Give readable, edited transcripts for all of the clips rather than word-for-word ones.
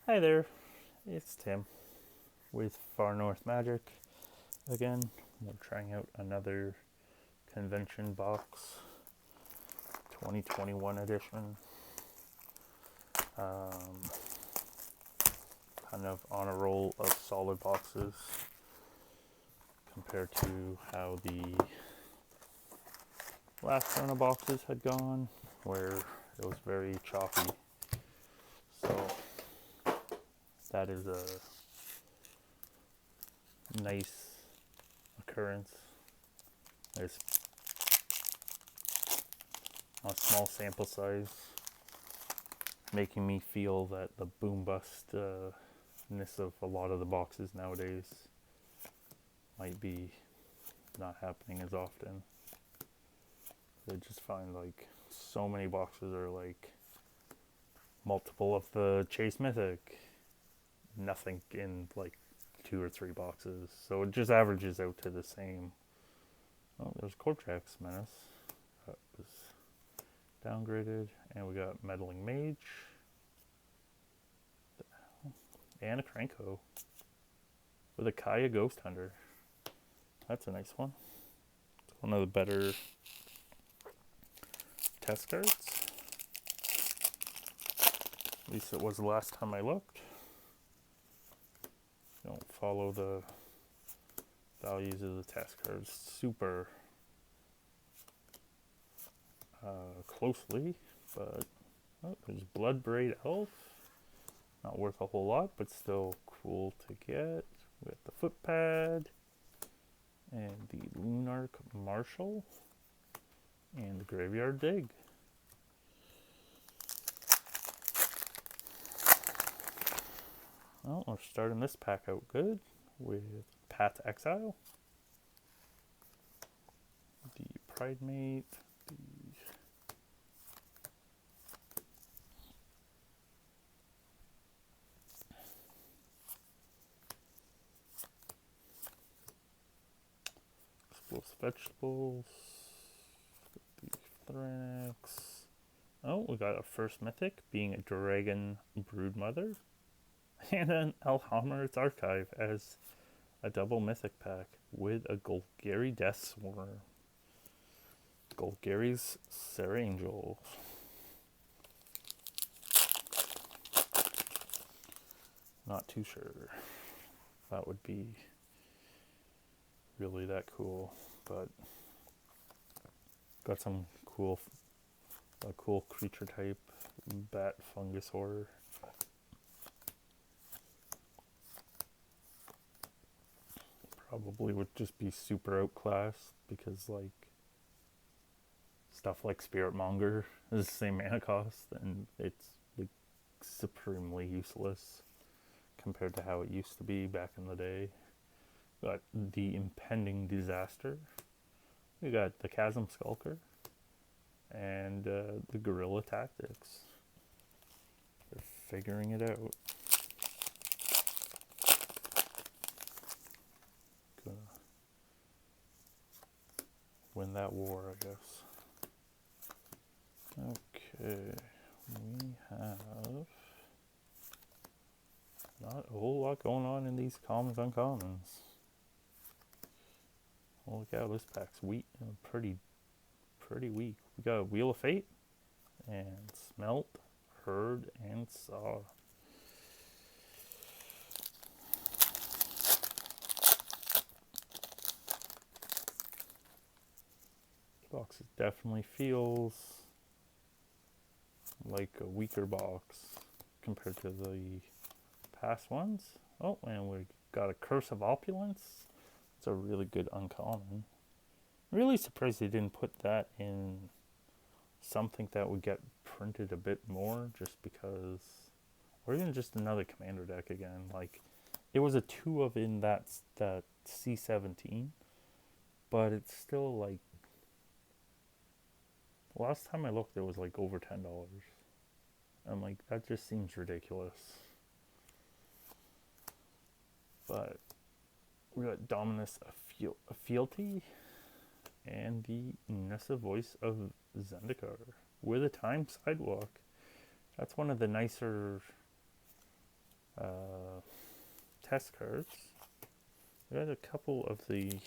Hi there, it's Tim with Far North Magic again. We're trying out another convention box, 2021 edition. Um, kind of on a roll of solid boxes compared to how the last run of boxes had gone, where it was very choppy. So that is a nice occurrence. There's a small sample size, making me feel that the boom bust-ness of a lot of the boxes nowadays might be not happening as often. I just find like so many boxes are like multiple of the Chase Mythic, nothing in like 2 or 3 boxes, so it just averages out to the same. Oh, there's Cortex Menace that was downgraded, and we got Meddling Mage and a Cranko with a Kaya Ghost Hunter. That's a nice one. It's one of the better test cards. At least it was the last time I looked. Don't follow the values of the test cards super closely, but there's Bloodbraid Elf. Not worth a whole lot, but still cool to get. With the Footpad, and the Lunarch Marshal, and the Graveyard Dig. Well, we're starting this pack out good with Path to Exile, the Pridemate, the Explosive Vegetables, the Thrax. Oh, we got a first mythic, being a Dragon Broodmother, and an Alhammar's Archive as a double mythic pack with a Golgari Death Swarm. Golgari's Serra Angel. Not too sure that would be really that cool, but got some cool creature type, bat fungus horror. Probably would just be super outclassed because like stuff like Spirit Monger is the same mana cost, and it's like supremely useless compared to how it used to be back in the day. Got the Impending Disaster. We got the Chasm Skulker and the Guerrilla Tactics. They're figuring it out. Gonna win that war, I guess. Okay, we have not a whole lot going on in these commons uncommons. Holy cow, this pack's pretty weak. We got Wheel of Fate and Smelt, Heard, and Saw. Box definitely feels like a weaker box compared to the past ones. Oh, and we got a Curse of Opulence. It's a really good uncommon. Really surprised they didn't put that in something that would get printed a bit more, just because, or even just another commander deck again. Like, it was a 2 of in that C17, but it's still like, last time I looked, it was like over $10. I'm like, that just seems ridiculous. But we got Dominus Fealty and the Nessa Voice of Zendikar with a Time Sidewalk. That's one of the nicer test cards. We had a couple of the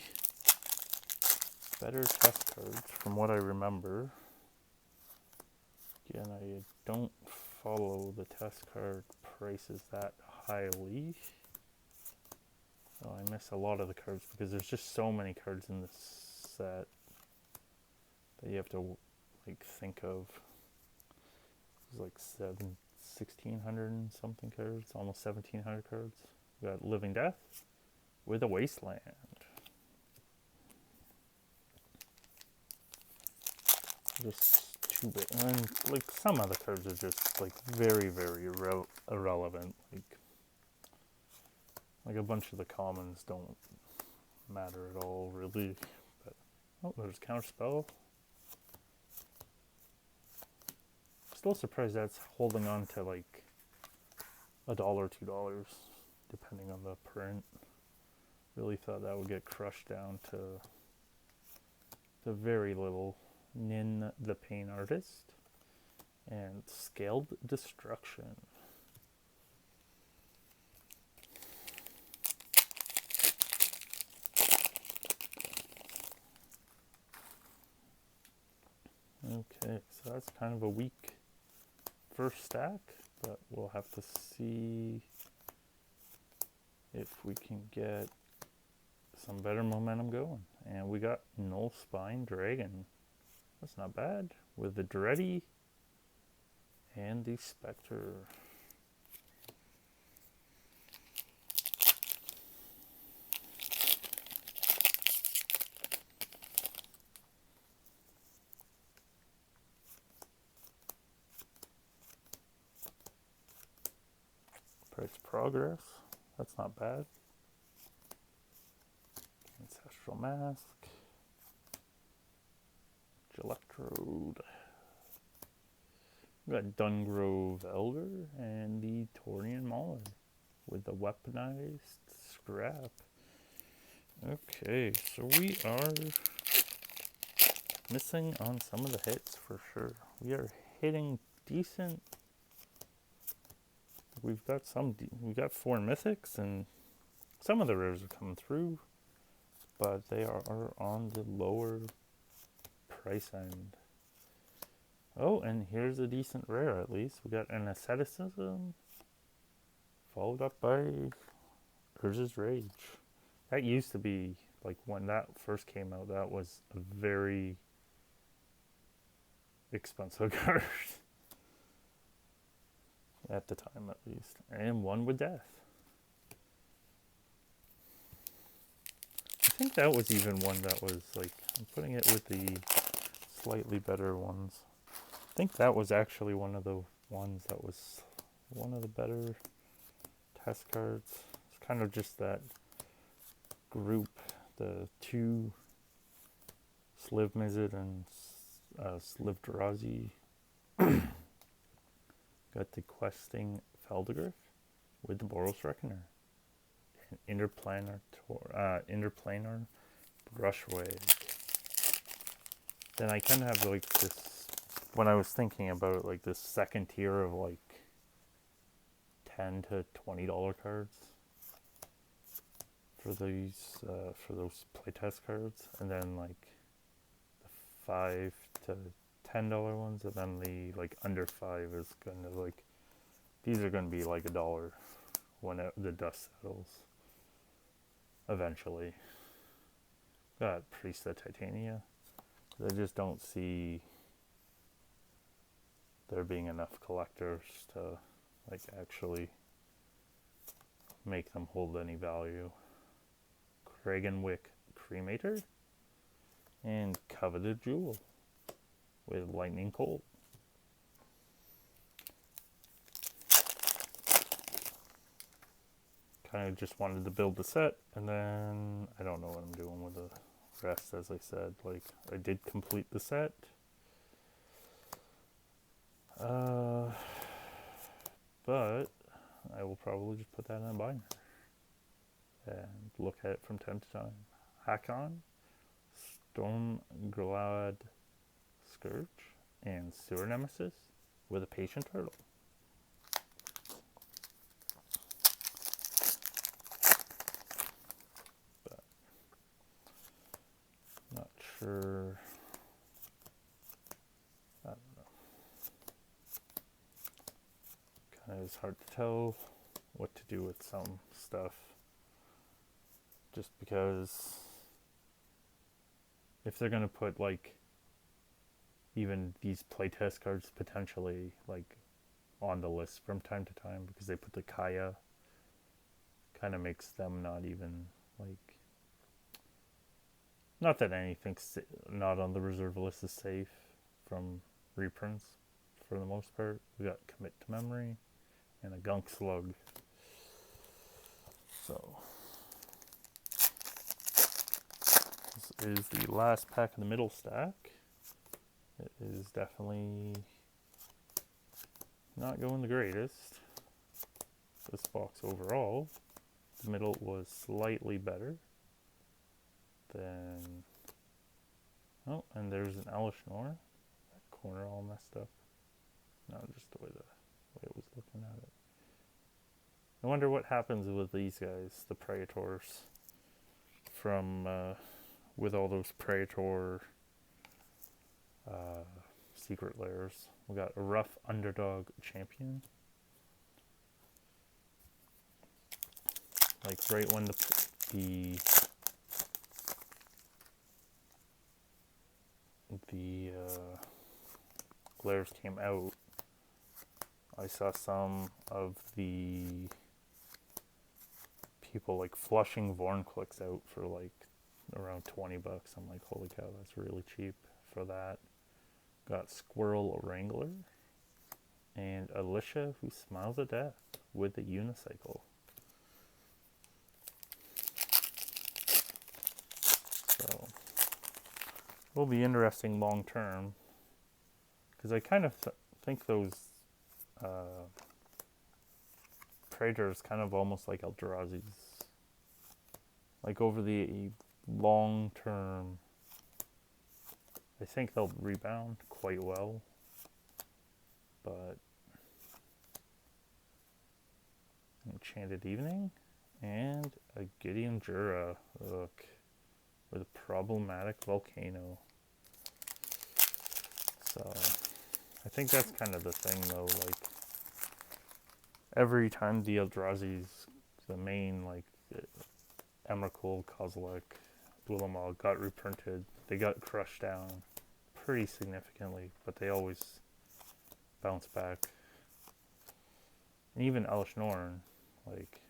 better test cards from what I remember. Again, I don't follow the test card prices that highly. So I miss a lot of the cards because there's just so many cards in this set that you have to like think of. There's like 1,600 and something cards, almost 1,700 cards. We got Living Death with a Wasteland. Just too big. And like some other cards are just like very, very irrelevant. Like a bunch of the commons don't matter at all, really. But oh, there's Counterspell. Still surprised that's holding on to like $1, $2, depending on the print. Really thought that would get crushed down to very little. Nin the Pain Artist and Scaled Destruction. Okay, so that's kind of a weak first stack, but we'll have to see if we can get some better momentum going. And we got Null Spine Dragon. That's not bad. With the Dreddy and the Spectre. Price Progress. That's not bad. Ancestral Mask. Electrode. We got Dungrove Elder and the Taurian Mauler with the Weaponized Scrap. Okay, so we are missing on some of the hits for sure. We are hitting decent. We've got we got 4 mythics and some of the rares are coming through, but they are on the lower price end. Oh, and here's a decent rare at least. We got an Asceticism followed up by Urza's Rage. That used to be, like when that first came out, that was a very expensive card. At the time at least. And one with Death. I think that was even one that was like, I'm putting it with the slightly better ones. I think that was actually one of the ones that was one of the better test cards. It's kind of just that group, the 2 Slivmizid and Slivdrazi. Got the Questing Feldergriff with the Boros Reckoner. And Interplanar Brushway. Then I kind of have like this, when I was thinking about it, like this second tier of like $10 to $20 cards for these, for those playtest cards, and then like the $5 to $10 ones, and then the like under 5 is kind of like, these are going to be like $1 when the dust settles eventually. Got Priest of Titania. I just don't see there being enough collectors to like actually make them hold any value. Kragenwick Cremator and Coveted Jewel with Lightning Colt. Kind of just wanted to build the set, and then I don't know what I'm doing with the rest. As I said, like I did complete the set, but I will probably just put that in a binder and look at it from time to time. Hakon, Stormglad Scourge, and Sewer Nemesis with a Patient Turtle. sure. I don't know. Kind of is hard to tell what to do with some stuff. Just because if they're gonna put like even these playtest cards potentially like on the list from time to time because they put the Kaya, kind of makes them not even like, not that anything's not on the reserve list is safe from reprints for the most part. We got Commit to Memory and a Gunk Slug. So this is the last pack in the middle stack. It is definitely not going the greatest. This box overall, the middle was slightly better than, oh, and there's an Elishnorn. That corner all messed up. No, just the way it was looking at it. I wonder what happens with these guys, the Praetors, from with all those Praetor secret lairs. We got a rough underdog champion. Like right when the lairs came out, I saw some of the people like flushing Vorinclex out for like around $20. I'm like, holy cow, that's really cheap for that. Got Squirrel Wrangler and Alicia, who smiles at death with the unicycle. So will be interesting long term because I kind of think those Praetors kind of almost like Eldrazi's. Like over the long term, I think they'll rebound quite well, but Enchanted Evening and a Gideon Jura, look, with a problematic volcano. So I think that's kind of the thing though, like every time the Eldrazi's, the main like Emrakul, Kozilek, Ulamog got reprinted, they got crushed down pretty significantly, but they always bounce back. And even Elishnorn, like,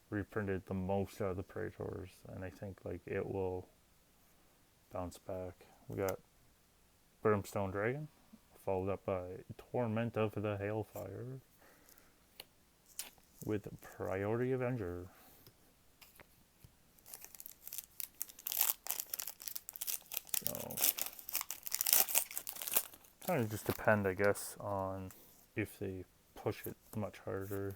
reprinted the most out of the Praetors, and I think like it will bounce back. We got Brimstone Dragon, followed up by Torment of the Hailfire with Priority Avenger. So kind of just depend, I guess, on if they push it much harder.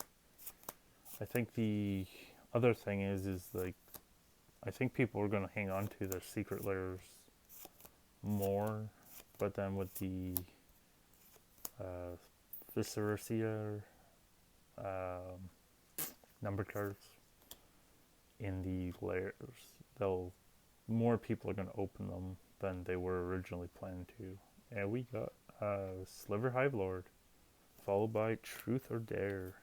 I think the other thing is like, I think people are going to hang on to their secret lairs more, but then with the Visceracia number cards in the lairs, more people are going to open them than they were originally planned to. And we got Sliver Hive Lord, followed by Truth or Dare.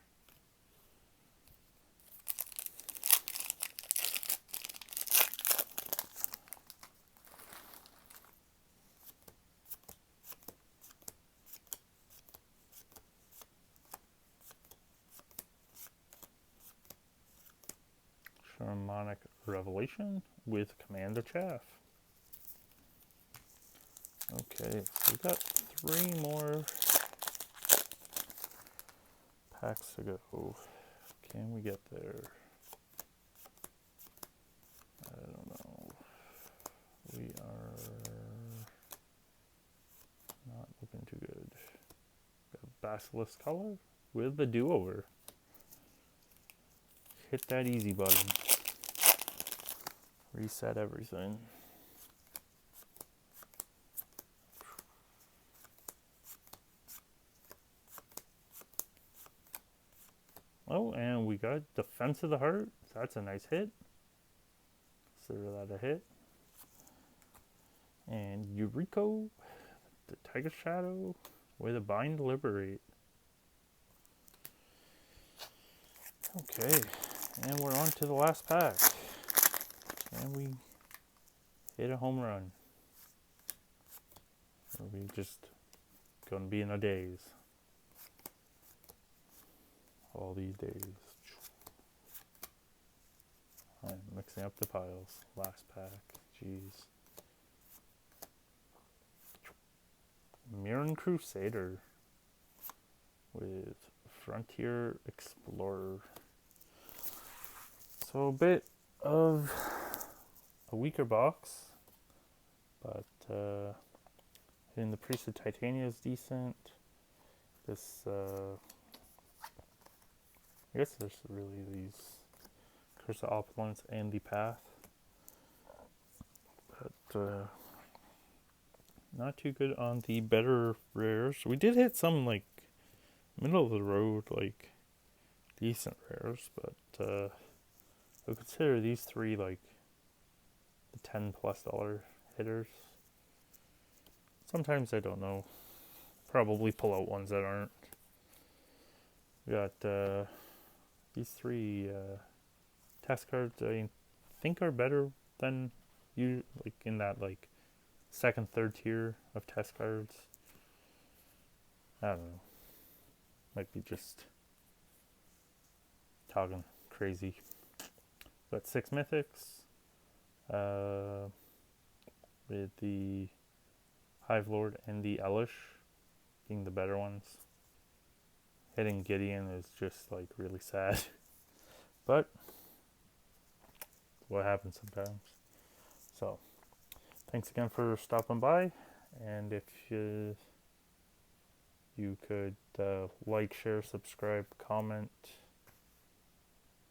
Shamanic Revelation with Commander Chaff. Okay, so we got 3 more packs to go. Can we get there? I don't know. We are not looking too good. Got Basilisk Color with the do-over. Hit that easy button. Reset everything. Oh, and we got Defense of the Heart. That's a nice hit. Consider that a hit. And Eureka, the Tiger Shadow with a Bind Liberate. Okay, and we're on to the last pack. And we hit a home run. Or we just gonna be in a daze. All these days. I'm mixing up the piles. Last pack. Jeez. Mirren Crusader with Frontier Explorer. So a bit of a weaker box, but in the Priest of Titania is decent. This, I guess there's really these Curse of Opulence and the Path, but not too good on the better rares. We did hit some like middle of the road, like decent rares, but I would consider these three like the $10+ hitters. Sometimes I don't know. Probably pull out ones that aren't. We got these three test cards I think are better than you, like in that like second, third tier of test cards. I don't know. Might be just talking crazy. Got 6 mythics. With the Hive Lord and the Elish being the better ones. Hitting Gideon is just like really sad. But what happens sometimes. So thanks again for stopping by, and if you could like, share, subscribe, comment,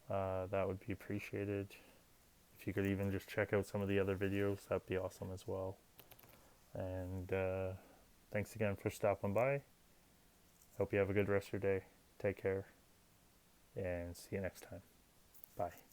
that would be appreciated. If you could even just check out some of the other videos, that'd be awesome as well. And thanks again for stopping by. Hope you have a good rest of your day. Take care, and see you next time. Bye.